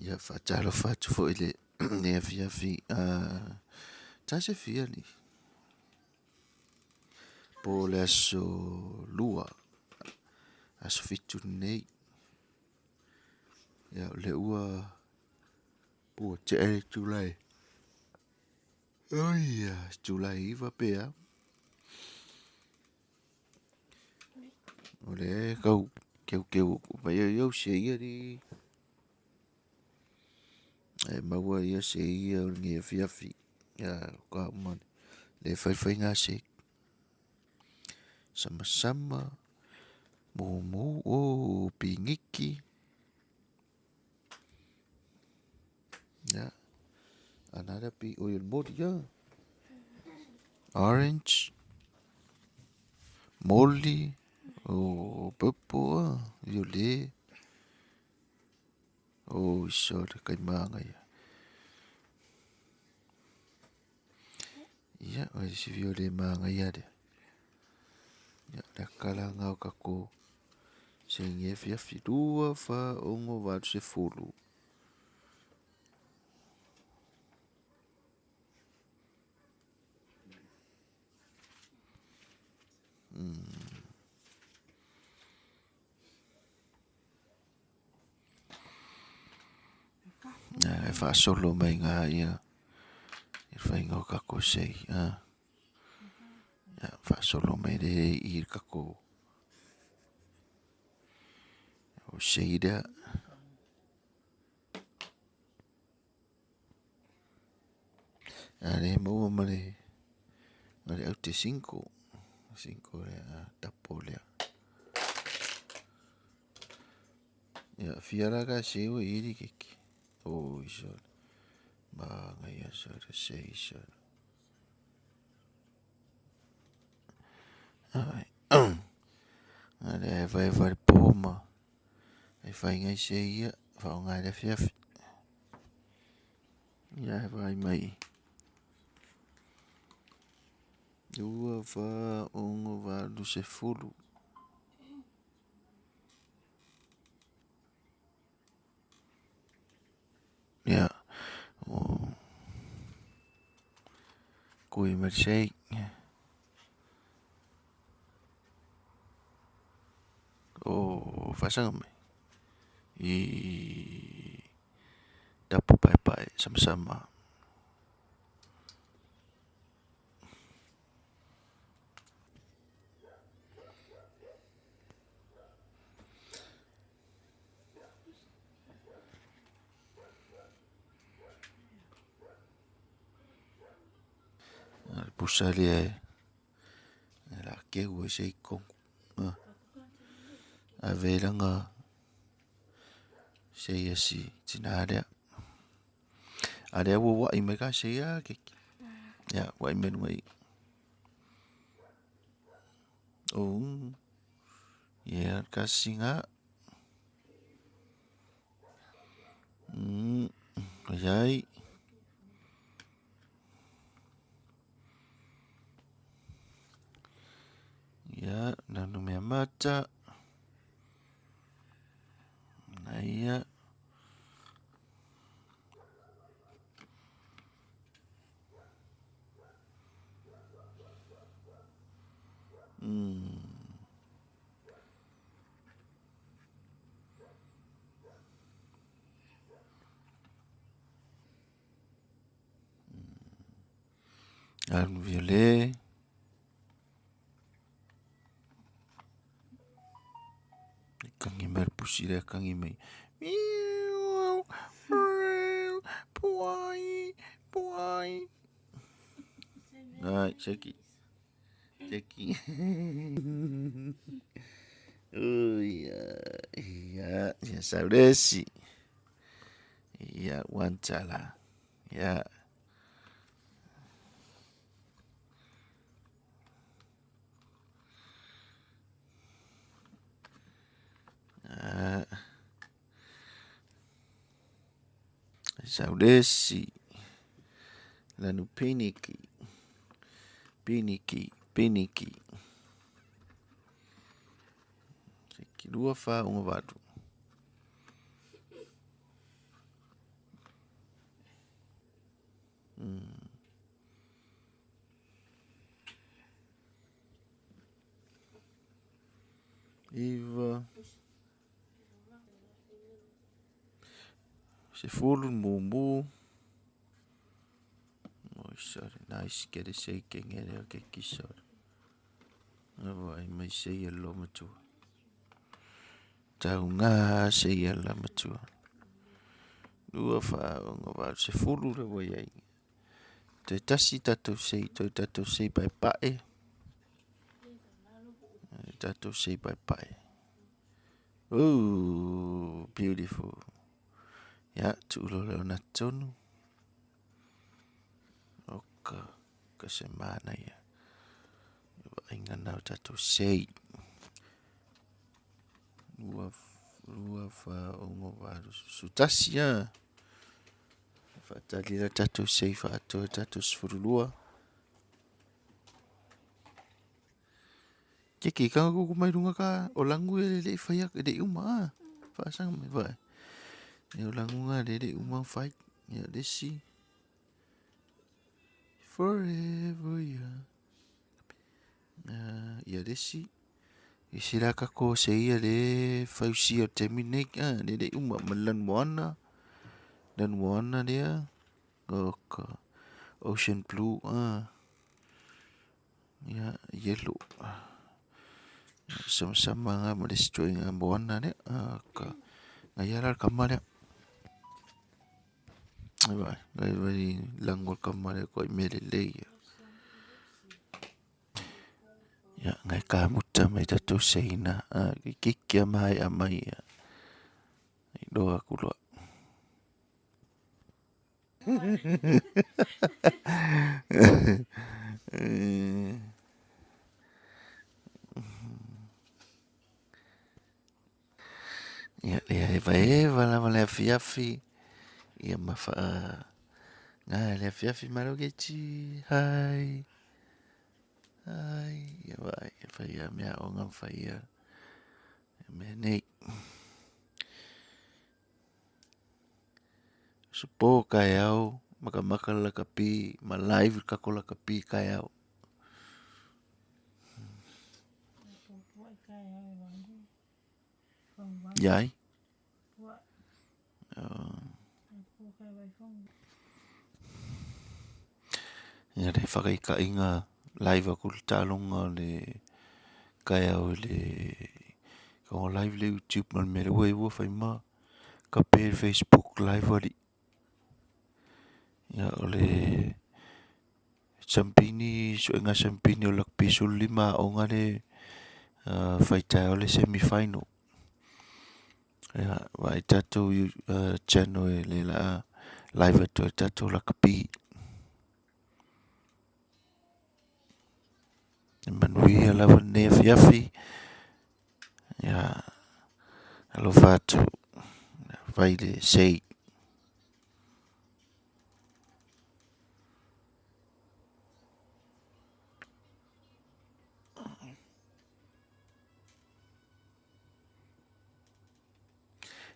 Ia whaatalo whatu fo ile ne afiafi tase fia ni. Po le aso lua aso fitu nei. Ia le ua po te e Julai. Oh ia, Julai iwa pea. O le kau keu mai iau se ia ni. E maua ia se ia o nge afiafi. Ia ka umane. Le Faigā Sei. Sama-sama. Mo o pingiki. Ya. Another big oil body ya. Orange. Molly. O purple. Violet. Oh, sorry. Kay mga ya. Ya, o si violet mga ya de. Ya, nakala ngau kako. Sing afiafi dua fa ongo watu se fulu. E fa solo mai nga ia. E fa ingo kako sei. Ya, fa solo mai de i kako. O sei da. Ale mo male. Male au te 5. 5 le tapo le. Ya, fiara sei o iri kiki. Oh, iso. Ba ngai aso sei iso. Ai. Ale vai poma. E Faigā Sei ia. Fa o ngai le afiafi. Ia vai mai. Ua fa ongo wadu se fulu. Ya. O. Kui mersei. O fasang mai. I tapo pai sama-sama. Pusali la keu sei kong. A velanga sei asi tinarea. Are wo I mega sei ya ke. Ya, wa men mai. Oh. Ya kasinga. Ai. Ya, nanu me mata. Naya. Anu violet. Kangi mer pusire kangi mai. Puai. Ai, Jackie. Oh ya saudesi. Ya wancala. Ya. Saudesi. Lanu piniki. Dua fa unga wadu. Iva. Se fulu mumu. Oh, sorry. Nice. Get a shaking area. Get kishor. Ai mai sei alo matua. Tau ngā sei ala matua. Lua whaonga wāru se fulu ra wai ai. Te tasi tatou sei. Toi tatou sei pai pae. Tatou sei pai pae. Ooh, beautiful. Ya, tuulo leo na tonu. Oka. Ka se mana ia. Inga nau tatou sei. Lua whaonga wāru sutasi ya. Whatalira tatou sei whaatoa tatou sfurulua. Kiki kanga kuku mai runga ka o langu e le whaiak e le uma. Whaasanga mai vai. E o langu ngā le uma whai. Ia lesi. Forever young. Ia lesi. I sira kako se ia le whausi o te minek. Le uma malan moana. Dan moana lea. Oka. Ocean blue. Ia yellow. Sama-sama nga ma le string nga moana lea. Oka. Ngai ala kamare. Vai langol kamare ko i mele leia. Ya ngai ka muta mai tatou seina. Kikia mai a mai. Doa kuloa. Ya eva lava le afiafi. Ia mafa. Nga le afiafi marogeti. Hai. Hai. Ia vai. Ia mea o ngam whaia. Mea nei. Supo kai au. Maka la kapi. Ma live kako la kapi kai au. Yai. Ia le whakaika inga live aku le talonga le kai au le ko live le YouTube man me le ua whai ma ka pe Facebook live ali. Ia o le champini so inga champini o lak pisul lima o nga le whaitai o le semi-final. Ia vai tatou channel le la live atu e tatou la kapi. Manuia lava ne afiafi. Ia alo fatu vai le sei.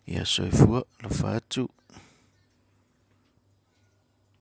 Ia soifua lo fatu.